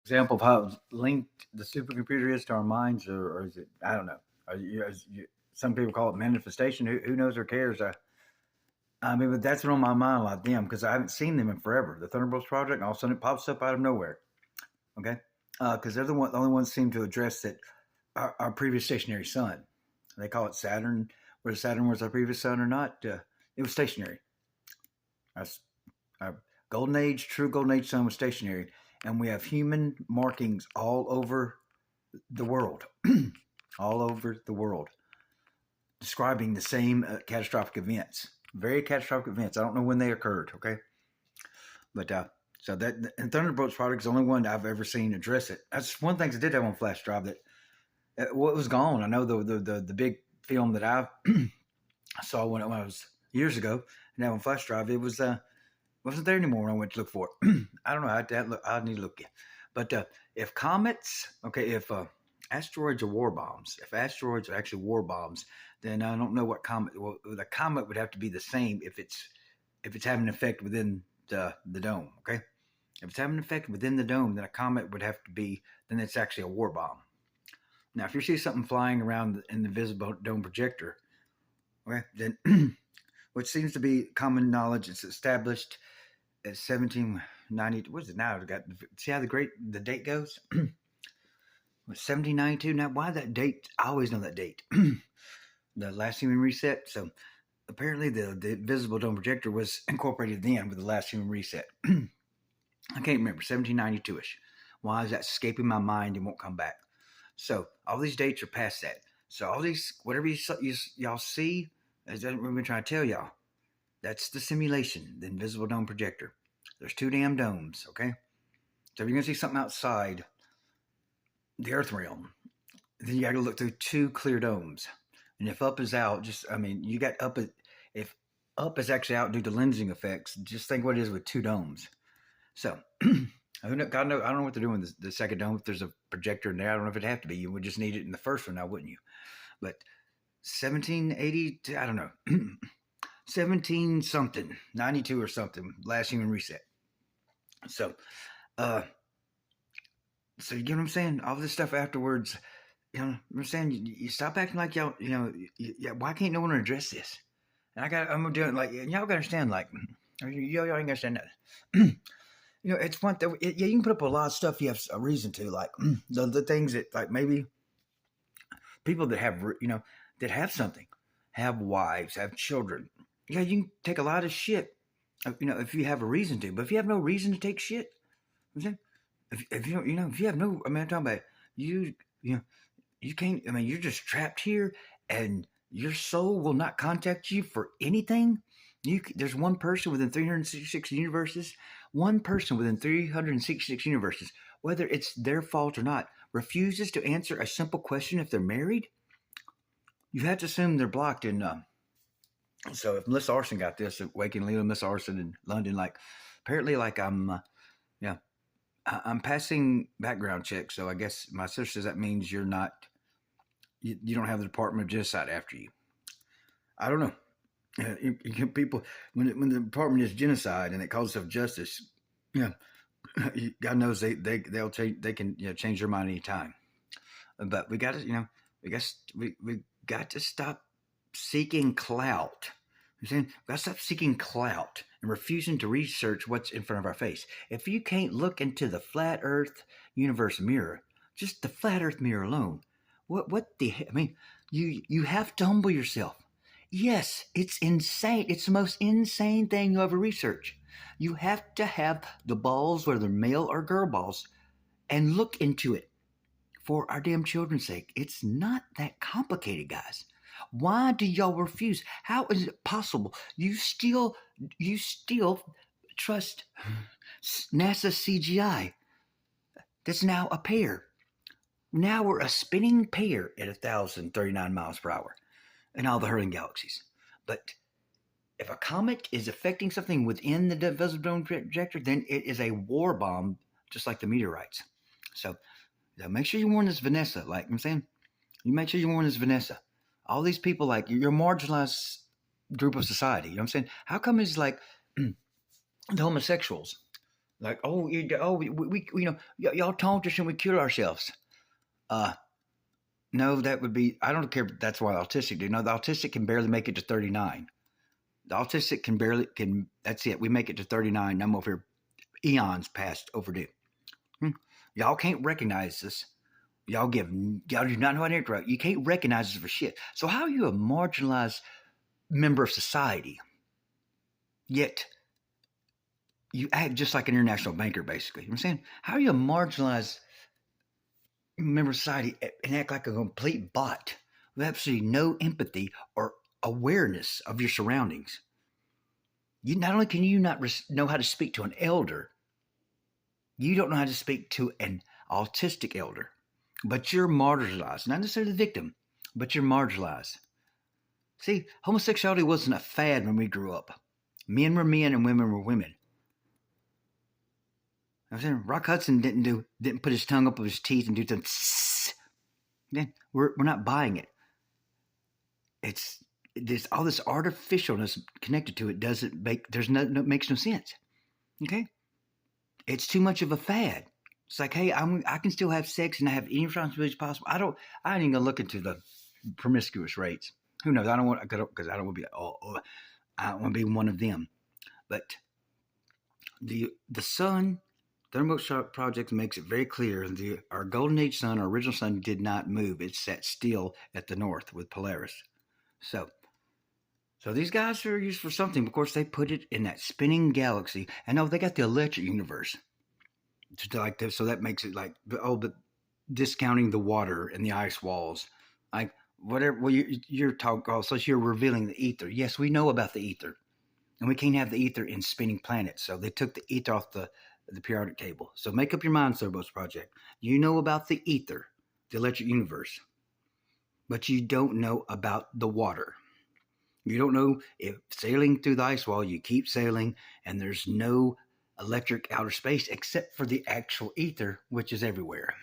example of how linked the supercomputer is to our minds, or is it? I don't know. Some people call it manifestation. Who knows or cares? I mean, but that's been on my mind a lot, them, because I haven't seen them in forever. The Thunderbolts project, and all of a sudden it pops up out of nowhere. Okay, because they're the only ones seem to address that our previous stationary sun. They call it Saturn. Whether Saturn was our previous sun or not, it was stationary. Our golden age, true golden age sun was stationary, and we have human markings all over the world, all over the world, describing the same catastrophic events, very catastrophic events. I don't know when they occurred, okay, but so that and Thunderbolts product is the only one I've ever seen address it. That's one thing I did have on flash drive that what was gone. I know the big film that I saw when I was years ago and now on flash drive, it was wasn't there anymore when I went to look for it. I don't know. I need to look at. But if comets, okay, if asteroids are war bombs, if asteroids are actually war bombs, then I don't know what comet. Well, the comet would have to be the same if it's having an effect within the dome. Okay, if it's having an effect within the dome, then a comet would have to be. Then it's actually a war bomb. Now, if you see something flying around in the visible dome projector, okay, then which seems to be common knowledge, it's established at 1790. What is it now? See how the date goes? 1792. Now, why that date? I always know that date. The last human reset. So apparently, the visible dome projector was incorporated then with the last human reset. I can't remember 1792 ish. Why is that escaping my mind and won't come back? So all these dates are past that. So all these, whatever y'all see, as I've been trying to tell y'all, that's the simulation, the invisible dome projector. There's two damn domes, okay? So if you're gonna see something outside the Earth realm, then you got to look through two clear domes. And if up is out, you got up. If up is actually out due to lensing effects, just think what it is with two domes. So God knows, I don't know what they're doing with the second dome. If there's a projector in there, I don't know if it'd have to be. You would just need it in the first one now, wouldn't you? But 1780, I don't know, 17 something, 92 or something, last human reset. So, so you get what I'm saying? All this stuff afterwards, you know, I'm saying you stop acting like y'all, why can't no one address this? And I'm doing like, y'all gotta understand, like, y'all ain't gonna understand that. It's one thing. Yeah, you can put up a lot of stuff you have a reason to, like the things that, like, maybe people that have, that have something, have wives, have children. Yeah, you can take a lot of shit, if you have a reason to. But if you have no reason to take shit, if you don't, if you have no, I mean, I'm talking about you, you can't. I mean, you're just trapped here, and your soul will not contact you for anything. There's one person within 366 universes. One person within 366 universes, whether it's their fault or not, refuses to answer a simple question if they're married. You have to assume they're blocked. And so if Melissa Arson got this, Waking Leo, Miss Arson in London, like apparently, like I'm passing background checks. So I guess my sister says that means you're not, you don't have the Department of Genocide after you. I don't know. People, when the department is genocide and it calls itself justice, God knows they'll change. They can change their mind anytime. But we got to we got to stop seeking clout. I'm saying we got to stop seeking clout and refusing to research what's in front of our face. If you can't look into the flat Earth universe mirror, just the flat Earth mirror alone, what the I mean, you have to humble yourself. Yes, it's insane. It's the most insane thing you ever research. You have to have the balls, whether male or girl balls, and look into it for our damn children's sake. It's not that complicated, guys. Why do y'all refuse? How is it possible? You still trust NASA CGI. That's now a pair. Now we're a spinning pair at 1,039 miles per hour in all the hurling galaxies. But if a comet is affecting something within the visible dome projector, then it is a war bomb, just like the meteorites. So make sure you warn this Vanessa. Like I'm saying, you make sure you warn this Vanessa. All these people, like, you're a marginalized group of society. You know what I'm saying? How come it's like the homosexuals? Like, oh, we you know, y'all taunt us and we kill ourselves. Uh, no, that would be. I don't care. That's why autistic do. No, the autistic can barely make it to 39. The autistic can barely can. That's it. We make it to 39. I'm over here eons past overdue. Hmm. Y'all can't recognize this. Y'all do not know how to interact. You can't recognize this for shit. So how are you a marginalized member of society, yet you act just like an international banker, basically? You know what I'm saying? How are you a marginalized member of society and act like a complete bot with absolutely no empathy or awareness of your surroundings? You not only can you not know how to speak to an elder, you don't know how to speak to an autistic elder, but you're marginalized. Not necessarily the victim, but you're marginalized. See, homosexuality wasn't a fad when we grew up. Men were men and women were women. I was saying Rock Hudson didn't put his tongue up with his teeth and do something. Then we're not buying it. It's there's all this artificialness connected to it. Doesn't make there's no makes no sense. Okay, it's too much of a fad. It's like, hey, I can still have sex and I have any responsibilities possible. I ain't even gonna look into the promiscuous rates. Who knows? I don't want because I don't want to be. I don't want to be one of them. But the sun thermal project makes it very clear our golden age sun, our original sun, did not move. It sat still at the north with Polaris. So these guys are used for something. Of course, they put it in that spinning galaxy. And oh, they got the electric universe. Like this, so that makes it like but discounting the water and the ice walls, like whatever. Well, you're talking also. You're revealing the ether. Yes, we know about the ether, and we can't have the ether in spinning planets. So they took the ether off the periodic table. So make up your mind, Cerebos Project. You know about the ether, the electric universe, but you don't know about the water. You don't know if sailing through the ice wall, you keep sailing, and there's no electric outer space except for the actual ether, which is everywhere.